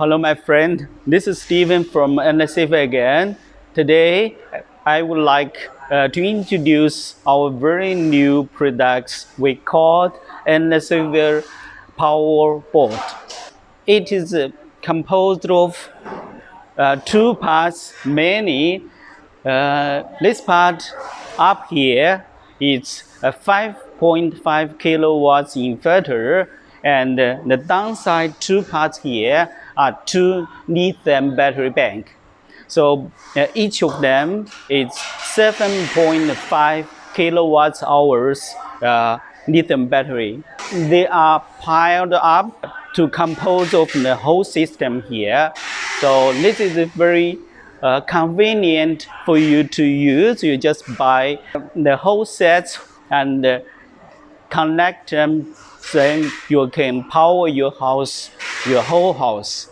Hello, my friend. This is Steven from NSF again. Today, I would like to introduce our very new products we call NSF Power Board. It is composed of two parts mainly. This part up here is a 5.5 kilowatts inverter, and the downside two parts here are two lithium battery bank. So each of them is 7.5 kilowatts hours lithium battery. They are piled up to compose of the whole system here. So this is very convenient for you to use. You just buy the whole set and connect them, then you can power your house, your whole house.